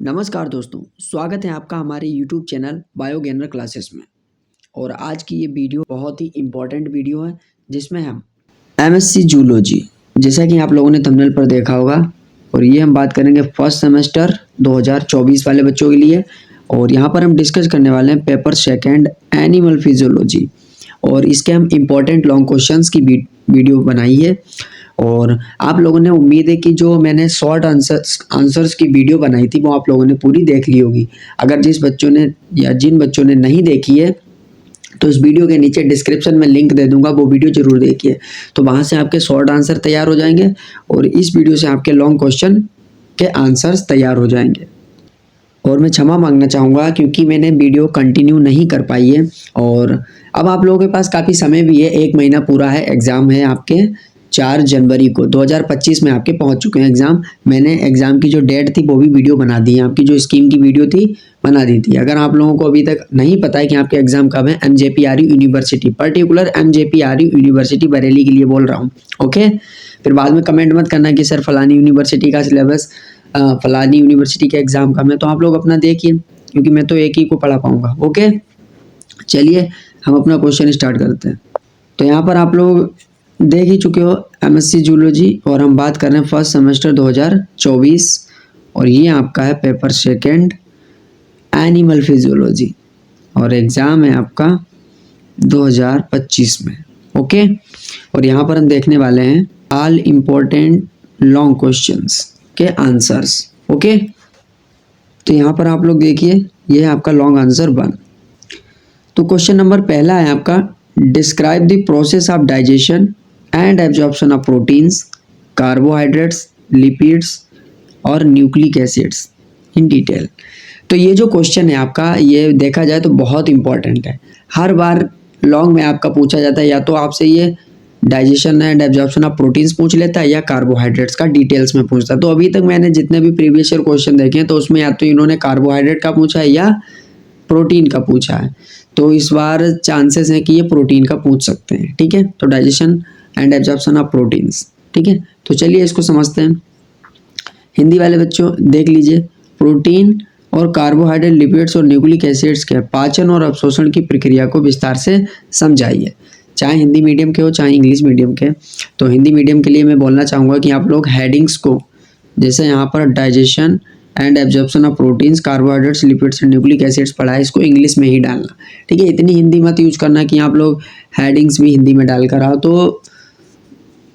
नमस्कार दोस्तों, स्वागत है आपका हमारे YouTube channel bio gainer classes में। और आज की ये वीडियो बहुत ही इम्पोर्टेंट वीडियो है जिसमें हम MSc जूलॉजी, जैसा कि आप लोगों ने थंबनेल पर देखा होगा, और ये हम बात करेंगे फर्स्ट सेमेस्टर 2024 वाले बच्चों के लिए। और यहाँ पर हम डिस्कस करने वाले हैं पेपर सेकेंड एनिमल फिजियोलॉजी, और इसके हम इम्पोर्टेंट लॉन्ग क्वेश्चंस की वीडियो बनाई है। और आप लोगों ने, उम्मीद है कि जो मैंने शॉर्ट आंसर्स की वीडियो बनाई थी वो आप लोगों ने पूरी देख ली होगी। अगर जिन बच्चों ने नहीं देखी है तो इस वीडियो के नीचे डिस्क्रिप्शन में लिंक दे दूंगा, वो वीडियो जरूर देखिए। तो वहाँ से आपके शॉर्ट आंसर तैयार हो जाएंगे और इस वीडियो से आपके लॉन्ग क्वेश्चन के आंसर्स तैयार हो जाएंगे। और मैं क्षमा मांगना चाहूँगा क्योंकि मैंने वीडियो कंटिन्यू नहीं कर पाई है, और अब आप लोगों के पास काफ़ी समय भी है, 1 महीना पूरा है। एग्ज़ाम है आपके 4 जनवरी को 2025 में आपके पहुंच चुके हैं एग्ज़ाम। मैंने एग्ज़ाम की जो डेट थी वो भी वीडियो बना दी है, आपकी जो स्कीम की वीडियो थी बना दी थी। अगर आप लोगों को अभी तक नहीं पता है कि आपके एग्ज़ाम कब है, MJPRU university, particular MJPRU university Bareilly के लिए बोल रहा हूँ, ओके। फिर बाद में कमेंट मत करना कि सर फलानी यूनिवर्सिटी का सिलेबस, फलानी यूनिवर्सिटी के एग्ज़ाम कब है। तो आप लोग अपना देखिए, क्योंकि मैं तो एक ही को पढ़ा पाऊँगा, ओके। चलिए हम अपना क्वेश्चन स्टार्ट करते हैं। तो यहाँ पर आप लोग देख ही चुके हो MSc जूलॉजी, और हम बात कर रहे हैं फर्स्ट सेमेस्टर 2024, और ये आपका है पेपर सेकेंड एनिमल फिजियोलॉजी, और एग्ज़ाम है आपका 2025 में, ओके। और यहाँ पर हम देखने वाले हैं ऑल इम्पोर्टेंट लॉन्ग क्वेश्चंस के आंसर्स, ओके। तो यहाँ पर आप लोग देखिए, ये है आपका लॉन्ग आंसर 1। तो क्वेश्चन नंबर पहला है आपका, describe the process of digestion and absorption of proteins, carbohydrates, lipids और न्यूक्लिक एसिड्स इन डिटेल। तो ये जो क्वेश्चन है आपका, ये देखा जाए तो बहुत इंपॉर्टेंट है। हर बार लॉन्ग में आपका पूछा जाता है, या तो आपसे ये digestion and absorption of proteins पूछ लेता है या कार्बोहाइड्रेट्स का डिटेल्स में पूछता है। तो अभी तक मैंने जितने भी प्रीवियस ईयर क्वेश्चन देखे हैं तो उसमें या तो इन्होंने कार्बोहाइड्रेट का पूछा है या प्रोटीन का पूछा है। तो इस बार चांसेस हैं कि ये प्रोटीन का पूछ सकते हैं, ठीक है। तो digestion and absorption of proteins, ठीक है। तो चलिए इसको समझते हैं। हिंदी वाले बच्चों देख लीजिए, प्रोटीन और कार्बोहाइड्रेट, लिपिड्स और न्यूक्लिक एसिड्स के पाचन और अवशोषण की प्रक्रिया को विस्तार से समझाइए। चाहे हिंदी मीडियम के हो चाहे इंग्लिश मीडियम के। तो हिंदी मीडियम के लिए मैं बोलना चाहूँगा कि आप लोग हेडिंग्स को, जैसे यहाँ पर digestion and absorption of proteins, carbohydrates, lipids and nucleic acids पढ़ा है, इसको इंग्लिश में ही डालना, ठीक है। इतनी हिंदी मत यूज करना कि आप लोग हेडिंग्स भी हिंदी में डाल कर आओ, तो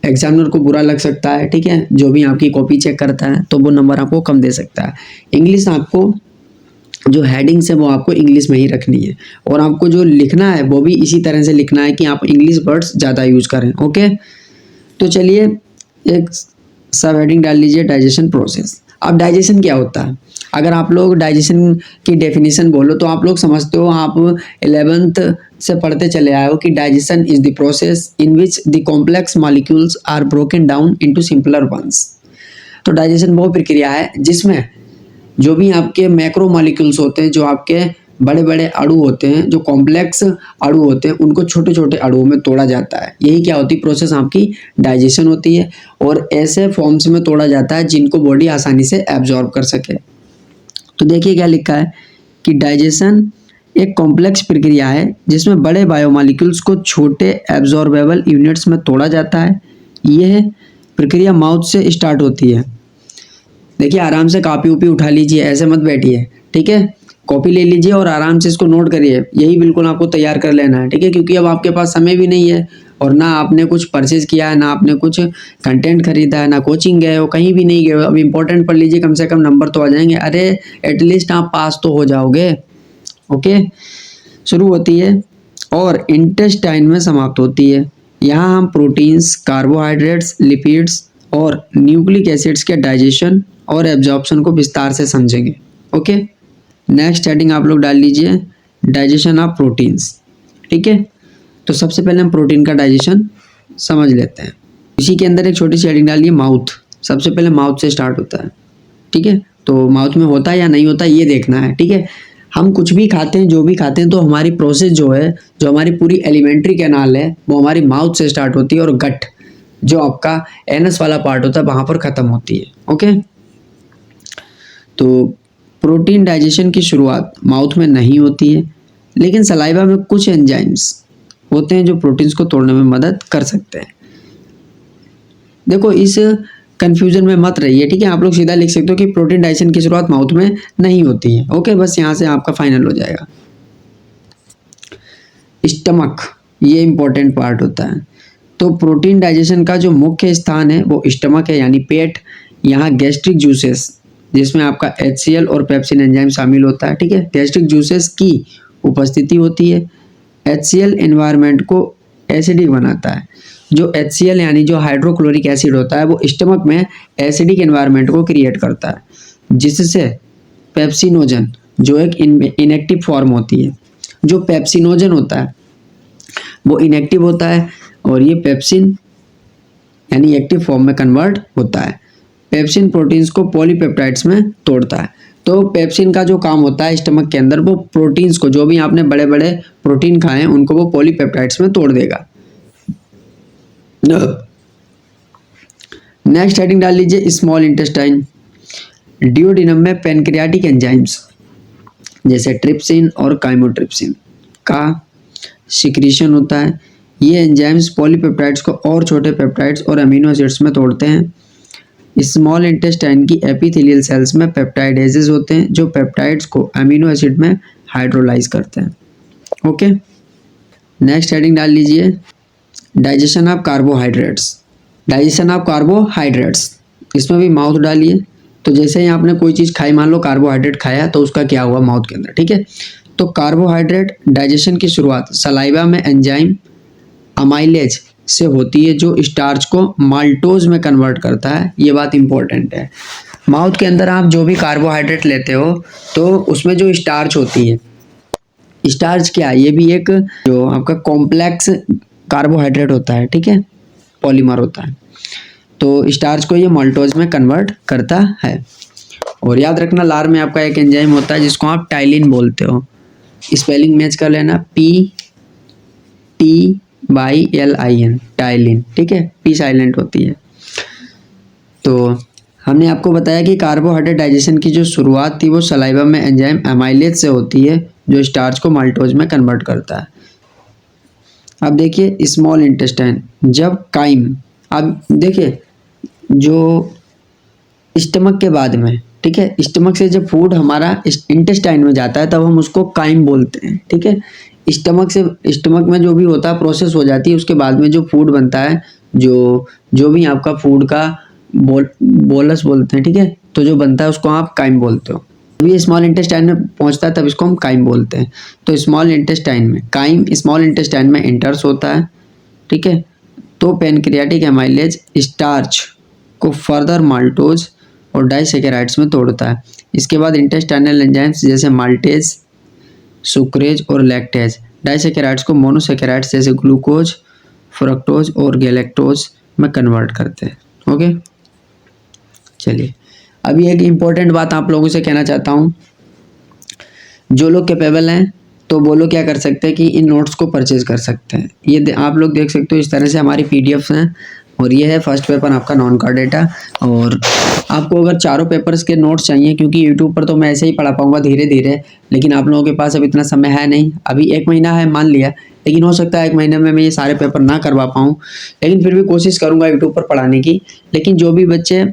एग्जामिनर को बुरा लग सकता है, ठीक है। जो भी आपकी कॉपी चेक करता है तो वो नंबर आपको कम दे सकता है। इंग्लिश आपको, जो हेडिंग्स है वो आपको इंग्लिश में ही रखनी है, और आपको जो लिखना है वो भी इसी तरह से लिखना है कि आप इंग्लिश वर्ड्स ज़्यादा यूज करें, ओके। तो चलिए एक सब हेडिंग डाल लीजिए, डाइजेशन प्रोसेस। अब डाइजेशन क्या होता है? अगर आप लोग डाइजेशन की डेफिनेशन बोलो तो आप लोग समझते हो, आप 11th से पढ़ते चले आए हो कि digestion is the process in which the complex molecules are broken down into simpler ones. तो डाइजेशन वो प्रक्रिया है जिसमें जो भी आपके मैक्रो मॉलिक्यूल्स होते हैं, जो आपके बड़े बड़े अणु होते हैं, जो कॉम्प्लेक्स अणु होते हैं, उनको छोटे छोटे अणुओं में तोड़ा जाता है। यही क्या होती है? प्रोसेस आपकी डाइजेशन होती है। और ऐसे फॉर्म्स में तोड़ा जाता है जिनको बॉडी आसानी से एब्जॉर्ब कर सके। तो देखिए क्या लिखा है कि डाइजेशन एक कॉम्प्लेक्स प्रक्रिया है जिसमें बड़े बायोमॉलिक्यूल्स को छोटे एब्जॉर्बेबल यूनिट्स में तोड़ा जाता है। यह प्रक्रिया माउथ से स्टार्ट होती है। देखिए आराम से कॉपी उपी उठा लीजिए, ऐसे मत बैठिए, ठीक है। कॉपी ले लीजिए और आराम से इसको नोट करिए। यही बिल्कुल आपको तैयार कर लेना है, ठीक है। क्योंकि अब आपके पास समय भी नहीं है, और ना आपने कुछ परचेज किया है, ना आपने कुछ कंटेंट खरीदा है, ना कोचिंग गए हो, कहीं भी नहीं गए हो। अब इम्पोर्टेंट पढ़ लीजिए, कम से कम नंबर तो आ जाएंगे। अरे एटलीस्ट आप पास तो हो जाओगे, ओके। शुरू होती है और इंटेस्टाइन में समाप्त होती है। यहाँ हम प्रोटीन्स, कार्बोहाइड्रेट्स, लिपिड्स और न्यूक्लिक एसिड्स के डाइजेशन और एब्जॉर्प्शन को विस्तार से समझेंगे, ओके। नेक्स्ट हेडिंग आप लोग डाल लीजिए, डाइजेशन ऑफ प्रोटीन्स, ठीक है। तो सबसे पहले हम प्रोटीन का डाइजेशन समझ लेते हैं। इसी के अंदर एक छोटी सी हेडिंग डालिए, माउथ। सबसे पहले माउथ से स्टार्ट होता है, ठीक है। तो माउथ में होता है या नहीं होता ये देखना है, ठीक है। हम कुछ भी खाते हैं, जो भी खाते हैं, तो हमारी प्रोसेस जो है, जो हमारी पूरी एलिमेंट्री कैनाल है, वो हमारी माउथ से स्टार्ट होती है, और गट जो आपका एनस वाला पार्ट होता है वहाँ पर ख़त्म होती है, ओके। तो प्रोटीन डाइजेशन की शुरुआत माउथ में नहीं होती है, लेकिन सलाइवा में कुछ एंजाइम्स होते हैं जो प्रोटीन्स को तोड़ने में मदद कर सकते हैं। देखो इस कंफ्यूजन में मत रहिए, ठीक है। आप लोग सीधा लिख सकते हो कि प्रोटीन डाइजेशन की शुरुआत माउथ में नहीं होती है। ओके, बस यहाँ से आपका फाइनल हो जाएगा। स्टमक, ये इंपॉर्टेंट पार्ट होता है। तो प्रोटीन डाइजेशन का जो मुख्य स्थान है वो स्टमक है, यानी पेट। यहाँ गैस्ट्रिक जूसेस, जिसमें आपका HCl और पेप्सिन एंजाइम शामिल होता है, ठीक है। गैस्ट्रिक जूसेस की उपस्थिति होती है। HCl एनवायरनमेंट को एसिडिक बनाता है। जो HCl यानी जो हाइड्रोक्लोरिक एसिड होता है वो स्टमक में एसिडिक एनवायरनमेंट को क्रिएट करता है, जिससे पेप्सिनोजन जो एक इनएक्टिव फॉर्म होती है, जो पेप्सिनोजन होता है वो इनएक्टिव होता है और ये पेप्सिन यानी एक्टिव फॉर्म में कन्वर्ट होता है। पेप्सिन प्रोटीन्स को पॉलीपेप्टाइड्स में तोड़ता है। तो पेप्सिन का जो काम होता है स्टमक के अंदर, वो प्रोटीन्स को, जो भी आपने बड़े बड़े प्रोटीन खाए हैं उनको वो पॉलीपेप्टाइड्स में तोड़ देगा। नेक्स्ट हेडिंग डाल लीजिए स्मॉल इंटेस्टाइन। ड्यूओडेनम में पैनक्रियाटिक एंजाइम्स जैसे ट्रिप्सिन और काइमोट्रिप्सिन का सिक्रीशन होता है। ये एंजाइम्स पॉलीपेप्टाइड्स को और छोटे पेप्टाइड्स और अमीनो एसिड्स में तोड़ते हैं। स्मॉल इंटेस्टाइन की एपिथेलियल सेल्स में पेप्टाइडेजेस होते हैं जो पेप्टाइड्स को अमीनो एसिड में हाइड्रोलाइज करते हैं। ओके, नेक्स्ट हेडिंग डाल लीजिए digestion of carbohydrates. Digestion of carbohydrates, इसमें भी माउथ डालिए। तो जैसे ही आपने कोई चीज़ खाई, मान लो कार्बोहाइड्रेट खाया, तो उसका क्या हुआ माउथ के अंदर, ठीक है। तो कार्बोहाइड्रेट डाइजेशन की शुरुआत सलाइवा में एंजाइम अमाइलेज से होती है जो स्टार्च को माल्टोज में कन्वर्ट करता है। ये बात इंपॉर्टेंट है। माउथ के अंदर आप जो भी कार्बोहाइड्रेट लेते हो तो उसमें जो स्टार्च होती है, स्टार्च क्या है, ये भी एक जो आपका कॉम्प्लेक्स कार्बोहाइड्रेट होता है, ठीक है, पॉलीमर होता है। तो स्टार्च को ये माल्टोज में कन्वर्ट करता है। और याद रखना लार में आपका एक एंजाइम होता है जिसको आप टाइलिन बोलते हो। स्पेलिंग मैच कर लेना, PTYLIN, टाइलिन, ठीक है। P साइलेंट होती है। तो हमने आपको बताया कि कार्बोहाइड्रेट डाइजेशन की जो शुरुआत थी वो सलाइवा में एंजाइम अमाइलेज से होती है जो स्टार्च को माल्टोज में कन्वर्ट करता है। अब देखिए स्मॉल इंटेस्टाइन, जब काइम, अब देखिए जो स्टमक के बाद में, ठीक है, स्टमक से जब फूड हमारा इंटेस्टाइन में जाता है तब हम उसको काइम बोलते हैं, ठीक है। स्टमक में जो भी होता है प्रोसेस हो जाती है, उसके बाद में जो फूड बनता है, जो भी आपका फूड का बोलस बोलते हैं, ठीक है। तो जो बनता है उसको आप काइम बोलते हो। जब ये स्मॉल इंटेस्टाइन में पहुंचता है तब इसको हम काइम बोलते हैं। तो स्मॉल इंटेस्टाइन में काइम स्मॉल इंटेस्टाइन में इंटर्स होता है, ठीक है। तो पैनक्रियाटिक एमाइलेज स्टार्च को फर्दर माल्टोज और डाइसैकेराइड्स में तोड़ता है। इसके बाद इंटेस्टाइनल एंजाइम्स जैसे माल्टेज, सुक्रेज और लैक्टेज डाइसैकेराइड्स को मोनोसैकेराइड्स जैसे ग्लूकोज, फ्रक्टोज और गैलेक्टोज में कन्वर्ट करते हैं। ओके, चलिए अभी एक इम्पोर्टेंट बात आप लोगों से कहना चाहता हूँ। जो लोग कैपेबल हैं तो वो लोग क्या कर सकते हैं कि इन नोट्स को परचेज कर सकते हैं। ये आप लोग देख सकते हो, इस तरह से हमारी PDFs हैं। और ये है फर्स्ट पेपर आपका नॉन कार्ड डेटा। और आपको अगर चारों पेपर्स के नोट्स चाहिए, क्योंकि यूट्यूब पर तो मैं ऐसे ही पढ़ा पाऊंगा धीरे धीरे, लेकिन आप लोगों के पास अब इतना समय है नहीं। अभी 1 महीना है मान लिया, लेकिन हो सकता है 1 महीने में मैं ये सारे पेपर ना करवा पाऊँ, लेकिन फिर भी कोशिश करूँगा यूट्यूब पर पढ़ाने की। लेकिन जो भी बच्चे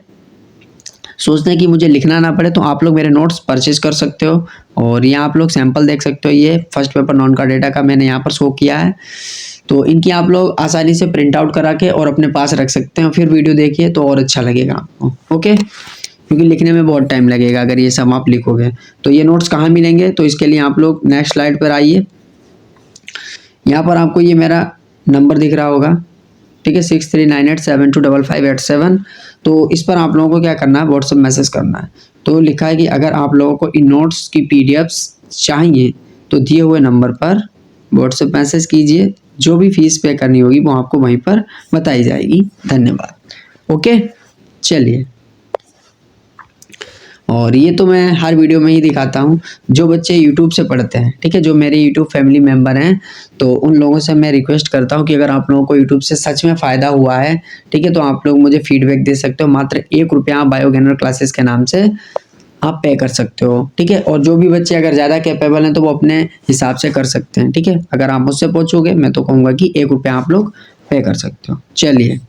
सोचते हैं कि मुझे लिखना ना पड़े, तो आप लोग मेरे नोट्स परचेज कर सकते हो। और यहाँ आप लोग सैंपल देख सकते हो, ये first paper non card data का मैंने यहाँ पर शो किया है। तो इनकी आप लोग आसानी से प्रिंट आउट करा के और अपने पास रख सकते हैं। फिर वीडियो देखिए तो और अच्छा लगेगा आपको। ओके, क्योंकि लिखने में बहुत टाइम लगेगा अगर ये सब आप लिखोगे। तो ये नोट्स कहाँ मिलेंगे, तो इसके लिए आप लोग नेक्स्ट स्लाइड पर आइए। यहाँ पर आपको ये मेरा नंबर दिख रहा होगा, ठीक है, 6398725587। तो इस पर आप लोगों को क्या करना है, व्हाट्सएप मैसेज करना है। तो लिखा है कि अगर आप लोगों को इन नोट्स की PDFs चाहिए तो दिए हुए नंबर पर व्हाट्सएप मैसेज कीजिए। जो भी फीस पे करनी होगी वो आपको वहीं पर बताई जाएगी। धन्यवाद। ओके, चलिए। और ये तो मैं हर वीडियो में ही दिखाता हूँ। जो बच्चे यूट्यूब से पढ़ते हैं, ठीक है, जो मेरे यूट्यूब फैमिली मेम्बर हैं, तो उन लोगों से मैं रिक्वेस्ट करता हूँ कि अगर आप लोगों को यूट्यूब से सच में फ़ायदा हुआ है, ठीक है, तो आप लोग मुझे फीडबैक दे सकते हो। मात्र ₹1 आप बायोगेनर क्लासेस के नाम से आप पे कर सकते हो, ठीक है। और जो भी बच्चे अगर ज़्यादा कैपेबल हैं तो वो अपने हिसाब से कर सकते हैं, ठीक है। अगर आप मुझसे पूछोगे मैं तो कहूँगा कि 1 रुपया आप लोग पे कर सकते हो। चलिए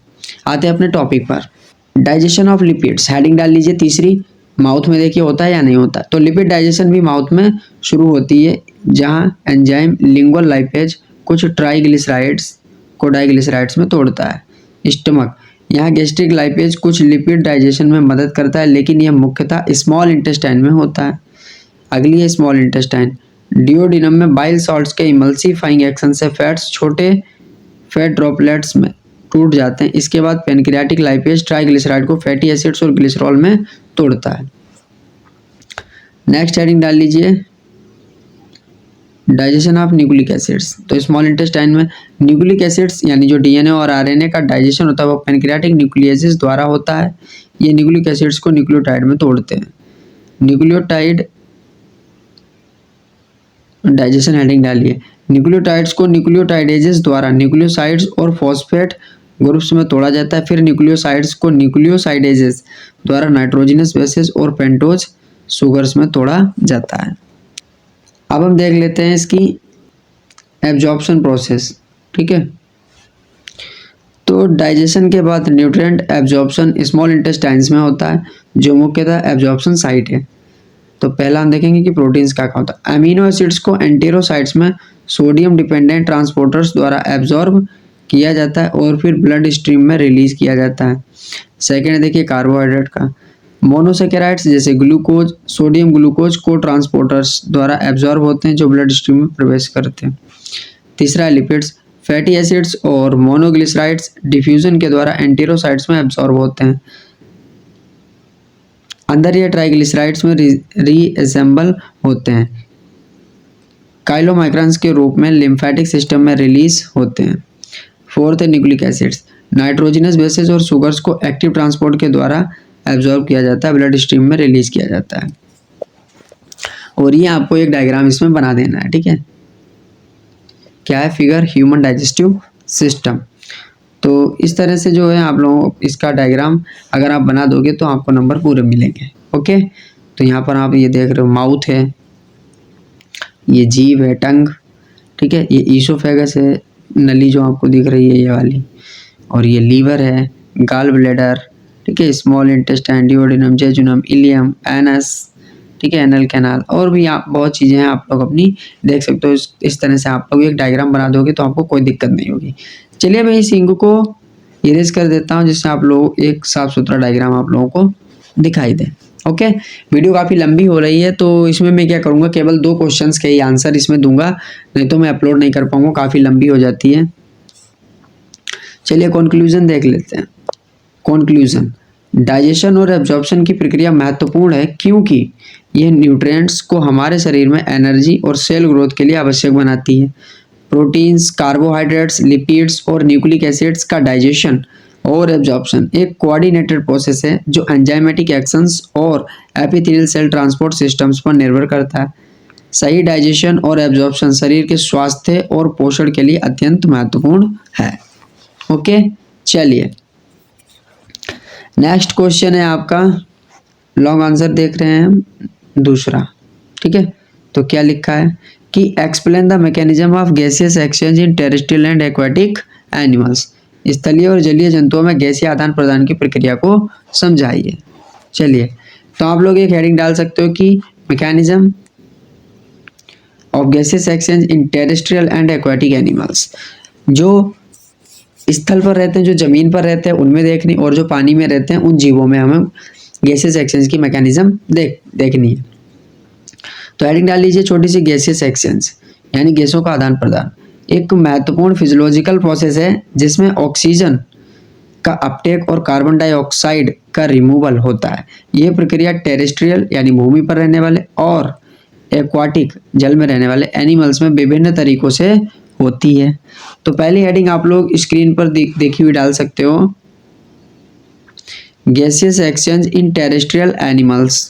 आते हैं अपने टॉपिक पर। डाइजेशन ऑफ लिपिड्स, हेडिंग डाल लीजिए तीसरी। माउथ में देखिए होता है या नहीं होता, तो लिपिड डाइजेशन भी माउथ में शुरू होती है, जहाँ एंजाइम लिंगुअल लाइपेज कुछ ट्राइग्लिसराइड्स को डाइग्लिसराइड्स में तोड़ता है। स्टमक, यहाँ गैस्ट्रिक लाइपेज कुछ लिपिड डाइजेशन में मदद करता है, लेकिन यह मुख्यतः स्मॉल इंटेस्टाइन में होता है। अगली है स्मॉल इंटेस्टाइन। डिओडिनम में बाइल सॉल्ट्स के इमल्सीफाइंग एक्शन से फैट्स छोटे फैट ड्रॉपलेट्स में टूट जाते हैं। इसके बाद पेनक्रियाटिक लाइपेज ट्राइग्लिसराइड को फैटी एसिड्स और ग्लिसरॉल में तोड़ता है। नेक्स्ट हेडिंग डाल लीजिए डाइजेशन ऑफ न्यूक्लिक एसिड्स। तो स्मॉल इंटेस्टाइन में न्यूक्लिक एसिड्स यानी जो डीएनए और आरएनए का डाइजेशन होता है वो पेनक्रियाटिक न्यूक्लियसिस द्वारा होता है। ये न्यूक्लिक एसिड्स को न्यूक्लियोटाइड में तोड़ते हैं। न्यूक्लियोटाइड डाइजेशन हेडिंग डालिए। न्यूक्लियोटाइड्स को न्यूक्लियोटाइडेजेस द्वारा न्यूक्लियोसाइड्स और फॉस्फेट ग्रुप्स में तोड़ा जाता है। फिर न्यूक्लियोसाइड्स को न्यूक्लियोसाइडेजेस द्वारा नाइट्रोजनस बेसेस और पेंटोज शुगर्स में तोड़ा जाता है। अब हम देख लेते हैं इसकी एब्जॉर्प्शन प्रोसेस, ठीक है। तो डाइजेशन के बाद न्यूट्रिएंट एब्जॉर्प्शन स्मॉल इंटेस्टाइन्स में होता है, जो मुख्यतः एब्जॉर्प्शन साइट है। तो पहला हम देखेंगे कि प्रोटीन्स क्या क्या होता है। अमीनो एसिड्स को एंटेरोसाइट्स में सोडियम डिपेंडेंट ट्रांसपोर्टर्स द्वारा एब्जॉर्ब किया जाता है और फिर ब्लड स्ट्रीम में रिलीज किया जाता है। सेकेंड देखिए कार्बोहाइड्रेट का। मोनोसेकेराइड्स जैसे ग्लूकोज, सोडियम ग्लूकोज को ट्रांसपोर्टर्स द्वारा एब्जॉर्ब होते हैं जो ब्लड स्ट्रीम में प्रवेश करते हैं। तीसरा है लिपिड्स। फैटी एसिड्स और मोनोग्लिसराइड्स डिफ्यूजन के द्वारा एंटेरोसाइट्स में एब्जॉर्ब होते हैं। अंदर ये ट्राइग्लिसराइड्स में रीअसेंबल होते हैं, काइलोमाइक्रॉन्स के रूप में लिम्फेटिक सिस्टम में रिलीज होते हैं। फोर्थ है न्यूक्लिक एसिड्स। नाइट्रोजनस बेसेस और शुगर्स को एक्टिव ट्रांसपोर्ट के द्वारा एब्जॉर्ब किया जाता है, ब्लड स्ट्रीम में रिलीज किया जाता है। और ये आपको एक डायग्राम इसमें बना देना है, ठीक है। क्या है फिगर, ह्यूमन डाइजेस्टिव सिस्टम। तो इस तरह से जो है आप लोगों इसका डायग्राम अगर आप बना दोगे तो आपको नंबर पूरे मिलेंगे, ओके। तो यहाँ पर आप ये देख रहे हो माउथ है, ये जीभ है, टंग, ठीक है। ये ईसोफेगस है, नली जो आपको दिख रही है ये वाली, और ये लीवर है, गाल ब्लैडर, ठीक है। Small intestine, duodenum, jejunum, ileum, anus, ठीक है, एनल कैनाल, और भी आप बहुत चीज़ें हैं आप लोग अपनी देख सकते हो। इस तरह से आप लोग एक डायग्राम बना दोगे तो आपको कोई दिक्कत नहीं होगी। चलिए मैं इस इंक को इरेज कर देता हूँ जिससे आप लोग एक साफ सुथरा डायग्राम आप लोगों को दिखाई दे, ओके। वीडियो काफ़ी लंबी हो रही है तो इसमें मैं क्या करूँगा, केवल 2 क्वेश्चंस के ही आंसर इसमें दूंगा, नहीं तो मैं अपलोड नहीं कर पाऊँगा, काफ़ी लंबी हो जाती है। चलिए कंक्लूजन देख लेते हैं। कंक्लूजन, डाइजेशन और एब्जॉर्प्शन की प्रक्रिया महत्वपूर्ण है क्योंकि यह न्यूट्रिएंट्स को हमारे शरीर में एनर्जी और सेल ग्रोथ के लिए आवश्यक बनाती है। प्रोटीन्स, कार्बोहाइड्रेट्स, लिपिड्स और न्यूक्लिक एसिड्स का डाइजेशन और एब्जॉर्प्शन एक कोऑर्डिनेटेड प्रोसेस है जो एंजाइमेटिक एक्शंस और एपिथेलियल सेल ट्रांसपोर्ट सिस्टम्स पर निर्भर करता है। सही डाइजेशन और एब्जॉर्प्शन शरीर के स्वास्थ्य और पोषण के लिए अत्यंत महत्वपूर्ण है, ओके। चलिए नेक्स्ट क्वेश्चन है आपका, लॉन्ग आंसर देख रहे हैं दूसरा, ठीक है। तो क्या लिखा है कि explain the mechanism of gaseous exchange in terrestrial and aquatic animals. स्थलीय और जलीय जंतुओं में गैसीय आदान प्रदान की प्रक्रिया को समझाइए। चलिए तो आप लोग एक हेडिंग डाल सकते हो कि mechanism of gaseous exchange in terrestrial and aquatic animals. जो स्थल पर रहते हैं, जो जमीन पर रहते हैं उनमें देखनी, और जो पानी में रहते हैं उन जीवों में हमें गैसियस एक्सचेंज की मैकेनिज्म देखनी है। तो हेडिंग डाल लीजिए छोटी सी, गैसियस एक्सचेंज यानी गैसों का आदान प्रदान एक महत्वपूर्ण फिजियोलॉजिकल प्रोसेस है जिसमें ऑक्सीजन का अपटेक और कार्बन डाइऑक्साइड का रिमूवल होता है। यह प्रक्रिया टेरेस्ट्रियल यानी भूमि पर रहने वाले और एक्वाटिक जल में रहने वाले एनिमल्स में विभिन्न तरीकों से होती है। तो पहली हेडिंग आप लोग स्क्रीन पर देखी हुई डाल सकते हो, gaseous exchange in terrestrial animals.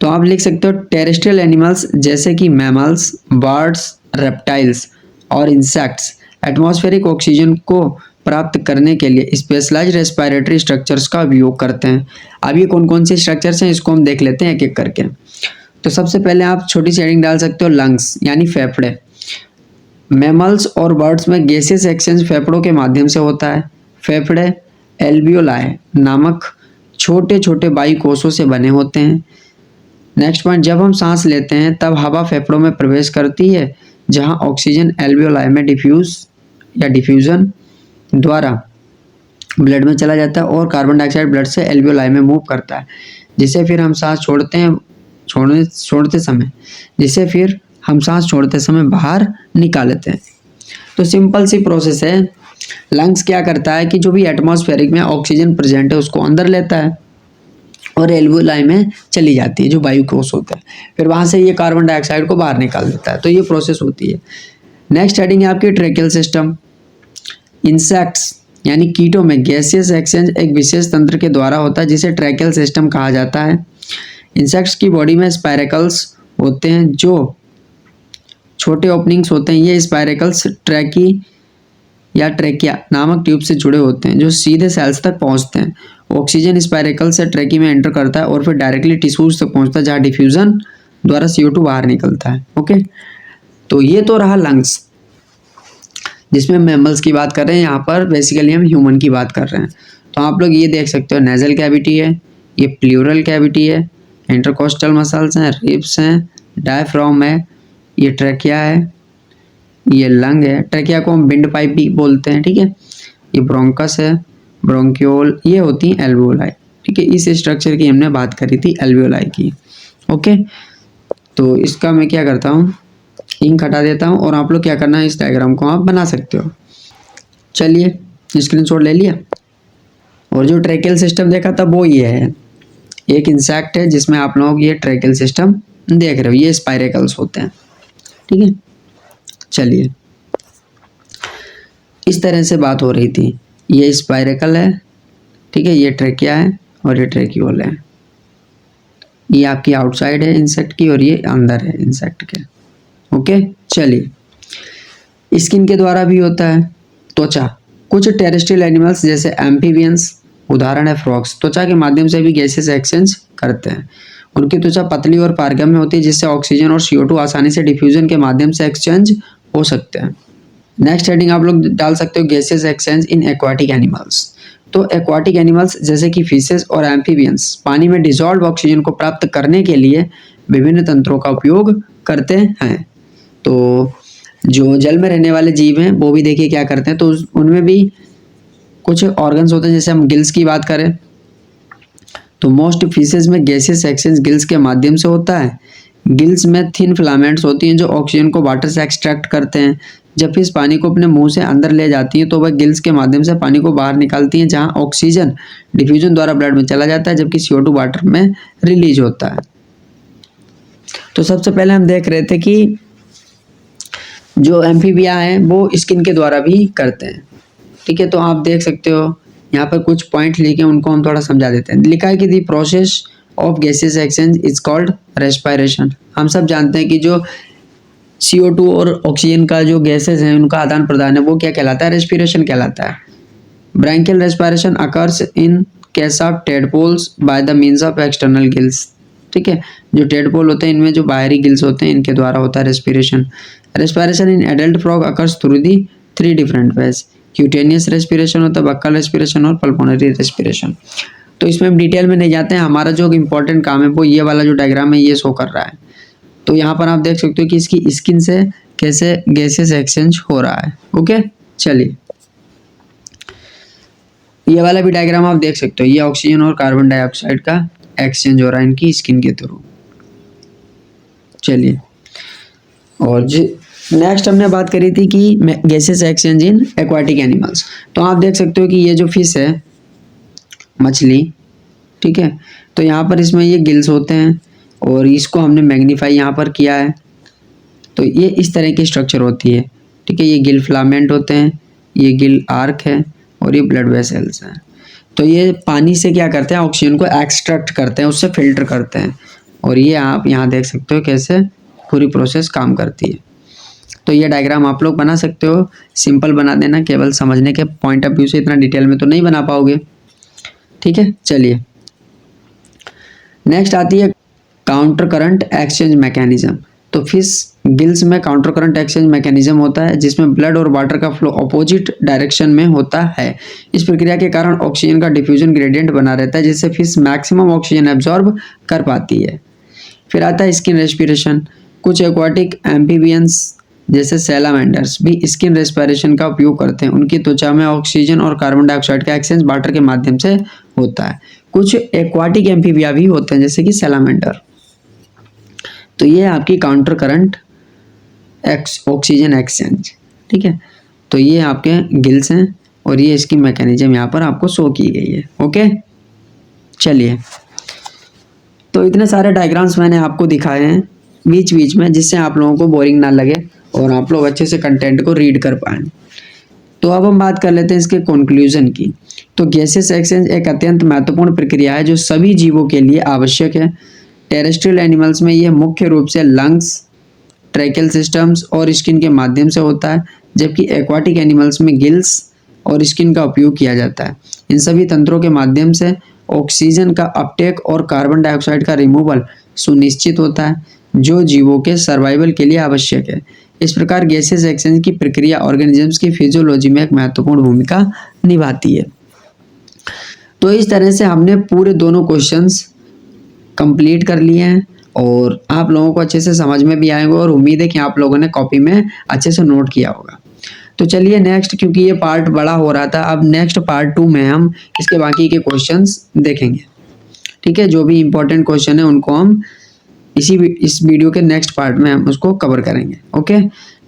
तो आप लिख सकते हो टेरेस्ट्रियल एनिमल्स जैसे कि मैमल्स, बर्ड्स, रेप्टाइल्स और इंसेक्ट्स एटमॉस्फेरिक ऑक्सीजन को प्राप्त करने के लिए स्पेशलाइज्ड रेस्पिरेटरी स्ट्रक्चर्स का उपयोग करते हैं। अब ये कौन कौन से स्ट्रक्चर्स हैं इसको हम देख लेते हैं एक एक करके। तो सबसे पहले आप छोटी सी हेडिंग डाल सकते हो लंग्स यानी फेफड़े। मैमल्स और बर्ड्स में गैसियस एक्सचेंज फेफड़ों के माध्यम से होता है। फेफड़े एल्वियोलाई नामक छोटे छोटे वायु कोशों से बने होते हैं। नेक्स्ट पॉइंट, जब हम सांस लेते हैं तब हवा फेफड़ों में प्रवेश करती है, जहां ऑक्सीजन एल्वियोलाई में डिफ्यूजन द्वारा ब्लड में चला जाता है और कार्बन डाइऑक्साइड ब्लड से एल्वियोलाई में मूव करता है, जिसे फिर हम सांस छोड़ते समय बाहर निकाल लेते हैं। तो सिंपल सी प्रोसेस है। लंग्स क्या करता है कि जो भी एटमॉस्फेरिक में ऑक्सीजन प्रेजेंट है उसको अंदर लेता है और एल्वियोलाई में चली जाती है जो वायु कोश होता है, फिर वहां से ये कार्बन डाइऑक्साइड को बाहर निकाल देता है। तो ये प्रोसेस होती है। नेक्स्ट हेडिंग है आपकी ट्रेकियल सिस्टम। इंसेक्ट्स यानी कीटों में गैसियस एक्सचेंज एक विशेष तंत्र के द्वारा होता है जिसे ट्रेकियल सिस्टम कहा जाता है। इंसेक्ट्स की बॉडी में स्पाइरेकल्स होते हैं जो छोटे ओपनिंग्स होते हैं। ये स्पाइरेकल्स ट्रैकी या ट्रेकिया नामक ट्यूब से जुड़े होते हैं जो सीधे सेल्स तक पहुंचते हैं। ऑक्सीजन स्पाइरेकल से ट्रैकी में एंटर करता है और फिर डायरेक्टली टिश्यूज तक पहुंचता है जहां डिफ्यूजन द्वारा CO2 बाहर निकलता है। ओके, तो ये तो रहा लंग्स जिसमें मैमल्स की बात कर रहे हैं, यहाँ पर बेसिकली हम ह्यूमन की बात कर रहे हैं। तो आप लोग ये देख सकते हो नेजल कैविटी है, ये प्लूरल कैविटी है, इंटरकोस्टल मसल्स हैं, रिब्स हैं, डायफ्राम है, ये ट्रैकिया है, ये लंग है। ट्रैकिया को हम विंड पाइप भी बोलते हैं, ठीक है। ये ब्रोंकस है, ब्रोंक्यूल, ये होती है एल्वियोलाई, ठीक है। इस स्ट्रक्चर की हमने बात करी थी एल्वियोलाई की। ओके, तो इसका मैं क्या करता हूँ, इंक हटा देता हूँ और आप लोग क्या करना है इस डायग्राम को आप बना सकते हो। चलिए स्क्रीनशॉट ले लिया। और जो ट्रैकियल सिस्टम देखा था वो ये है, एक इंसेक्ट है जिसमें आप लोग ये ट्रैकियल सिस्टम देख रहे हो, ये स्पाइरेकल्स होते हैं, ठीक है। चलिए इस तरह से बात हो रही थी। ये स्पाइरेकल है, ठीक है, ये ट्रैकिया है और ये ट्रैक्यूल है। ये आपकी आउटसाइड है इंसेक्ट की और ये अंदर है इंसेक्ट के। ओके, चलिए स्किन के द्वारा भी होता है त्वचा। कुछ टेरेस्ट्रियल एनिमल्स जैसे एम्फीबियंस, उदाहरण है फ्रॉग्स, त्वचा के माध्यम से भी गैसेस एक्सचेंज करते हैं। उनकी त्वचा पतली और पारगम्य होती है जिससे ऑक्सीजन और CO2 आसानी से डिफ्यूजन के माध्यम से एक्सचेंज हो सकते हैं। नेक्स्ट हेडिंग आप लोग डाल सकते हो गैसेस एक्सचेंज इन एक्वाटिक एनिमल्स। तो एक्वाटिक एनिमल्स जैसे कि फिशेस और एम्फीबियंस पानी में डिसॉल्व ऑक्सीजन को प्राप्त करने के लिए विभिन्न तंत्रों का उपयोग करते हैं। तो जो जल में रहने वाले जीव हैं वो भी देखिए क्या करते हैं, तो उनमें भी कुछ ऑर्गन्स होते हैं। जैसे हम गिल्स की बात करें तो मोस्ट फिशेस में गैसेस एक्सचेंज गिल्स के माध्यम से होता है। गिल्स में थिन फिलामेंट्स होती हैं जो ऑक्सीजन को वाटर से एक्सट्रैक्ट करते हैं। जब फिश पानी को अपने मुंह से अंदर ले जाती हैं तो वह गिल्स के माध्यम से पानी को बाहर निकालती हैं जहां ऑक्सीजन डिफ्यूजन द्वारा ब्लड में चला जाता है जबकि CO2 वाटर में रिलीज होता है। तो सबसे पहले हम देख रहे थे कि जो एम्फीबिया हैं वो स्किन के द्वारा भी करते हैं, ठीक है। तो आप देख सकते हो यहाँ पर कुछ पॉइंट लिखे, उनको हम थोड़ा समझा देते हैं। लिखा है कि the process of gases exchange is called respiration. हम सब जानते हैं कि जो CO2 और ऑक्सीजन का जो गैसेस हैं उनका आदान प्रदान है वो क्या कहलाता है, रेस्पिरेशन कहलाता है। Branchial respiration occurs in case of tadpoles by the means of external gills, ठीक है। जो टेडपोल होते हैं इनमें जो बाहरी गिल्स होते हैं इनके द्वारा होता है respiration. Respiration in adult frog occurs through the 3 different ways. Cutaneous respiration होता है, बक्कल रेस्पिरेशन और पल्मोनरी रेस्पिरेशन। तो इसमें हम डिटेल में नहीं जाते हैं, हमारा जो इम्पोर्टेंट काम है वो ये वाला जो डायग्राम है ये शो कर रहा है। तो यहाँ पर आप देख सकते हो कि इसकी स्किन से कैसे गैसेस एक्सचेंज हो रहा है। ओके, चलिए ये वाला भी डायग्राम आप देख सकते हो, ये ऑक्सीजन और कार्बन डाइऑक्साइड का एक्सचेंज हो रहा है इनकी स्किन के थ्रू। चलिए, और नेक्स्ट हमने बात करी थी कि गैसेस एक्सचेंज इन एक्वाटिक एनिमल्स। तो आप देख सकते हो कि ये जो फिश है मछली, ठीक है, तो यहाँ पर इसमें ये गिल्स होते हैं और इसको हमने मैग्नीफाई यहाँ पर किया है। तो ये इस तरह की स्ट्रक्चर होती है, ठीक है। ये गिल फिलामेंट होते हैं, ये गिल आर्क है और ये ब्लड वेसल्स हैं। तो ये पानी से क्या करते हैं, ऑक्सीजन को एक्सट्रैक्ट करते हैं, उससे फिल्टर करते हैं। और ये आप यहाँ देख सकते हो कैसे पूरी प्रोसेस काम करती है। तो ये डायग्राम आप लोग बना सकते हो, सिंपल बना देना, केवल समझने के पॉइंट ऑफ व्यू से इतना डिटेल में तो नहीं बना पाओगे। ठीक है, चलिए नेक्स्ट आती है काउंटर करंट एक्सचेंज मैकेनिज्म। तो फिश गिल्स में काउंटर करंट एक्सचेंज मैकेनिज्म होता है जिसमें ब्लड और वाटर का फ्लो अपोजिट डायरेक्शन में होता है। इस प्रक्रिया के कारण ऑक्सीजन का डिफ्यूजन ग्रेडियंट बना रहता है जिससे फिश मैक्सिमम ऑक्सीजन एब्जॉर्ब कर पाती है। फिर आता है स्किन रेस्पिरेशन। कुछ एक्वाटिक एम्फीबियंस जैसे सैलामेंडर्स भी स्किन रेस्पिरेशन का उपयोग करते हैं। उनकी त्वचा में ऑक्सीजन और कार्बन डाइऑक्साइड का एक्सचेंज वाटर के माध्यम से होता है। कुछ एक्वाटिक एम्फीबिया भी होते हैं जैसे कि सैलामेंडर। तो ये आपकी काउंटर करंट ऑक्सीजन एक्सचेंज। ठीक है, तो ये आपके गिल्स हैं और ये इसकी मैकेनिज्म यहाँ पर आपको शो की गई है। ओके, चलिए तो इतने सारे डायग्राम्स मैंने आपको दिखाए हैं बीच बीच में, जिससे आप लोगों को बोरिंग ना लगे और आप लोग अच्छे से कंटेंट को रीड कर पाएँ। तो अब हम बात कर लेते हैं इसके कंक्लूजन की। तो गैसेस एक्सचेंज एक अत्यंत महत्वपूर्ण प्रक्रिया है जो सभी जीवों के लिए आवश्यक है। टेरेस्ट्रियल एनिमल्स में यह मुख्य रूप से लंग्स, ट्रैकियल सिस्टम्स और स्किन के माध्यम से होता है, जबकि एक्वाटिक एनिमल्स में गिल्स और स्किन का उपयोग किया जाता है। इन सभी तंत्रों के माध्यम से ऑक्सीजन का अपटेक और कार्बन डाइऑक्साइड का रिमूवल सुनिश्चित होता है जो जीवों के सर्वाइवल के लिए आवश्यक है। इस प्रकार गैसेस एक्सचेंज की प्रक्रिया ऑर्गेनिजम्स की फिजियोलॉजी में एक महत्वपूर्ण भूमिका निभाती है। तो इस तरह से हमने पूरे दोनों क्वेश्चंस कंप्लीट कर लिए हैं और आप लोगों को अच्छे से समझ में भी आएंगे और उम्मीद है कि आप लोगों ने कॉपी में अच्छे से नोट किया होगा। तो चलिए नेक्स्ट, क्योंकि ये पार्ट बड़ा हो रहा था, अब नेक्स्ट पार्ट 2 में हम इसके बाकी के क्वेश्चंस देखेंगे। ठीक है, जो भी इंपॉर्टेंट क्वेश्चन है उनको हम इस वीडियो के नेक्स्ट पार्ट में हम उसको कवर करेंगे। ओके,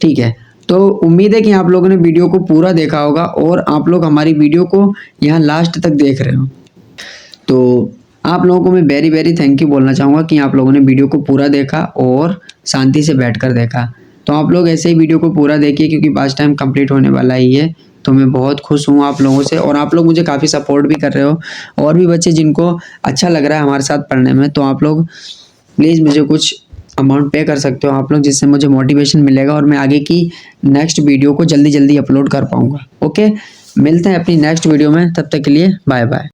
ठीक है। तो उम्मीद है कि आप लोगों ने वीडियो को पूरा देखा होगा और आप लोग हमारी वीडियो को यहाँ लास्ट तक देख रहे हो। तो आप लोगों को मैं वेरी वेरी थैंक यू बोलना चाहूँगा कि आप लोगों ने वीडियो को पूरा देखा और शांति से बैठकर देखा। तो आप लोग ऐसे ही वीडियो को पूरा देखिए क्योंकि पास टाइम कंप्लीट होने वाला ही है। तो मैं बहुत खुश हूँ आप लोगों से और आप लोग मुझे काफ़ी सपोर्ट भी कर रहे हो। और भी बच्चे जिनको अच्छा लग रहा है हमारे साथ पढ़ने में, तो आप लोग प्लीज़ मुझे कुछ अमाउंट पे कर सकते हो आप लोग, जिससे मुझे मोटिवेशन मिलेगा और मैं आगे की नेक्स्ट वीडियो को जल्दी जल्दी अपलोड कर पाऊँगा। ओके, मिलते हैं अपनी नेक्स्ट वीडियो में, तब तक के लिए बाय बाय।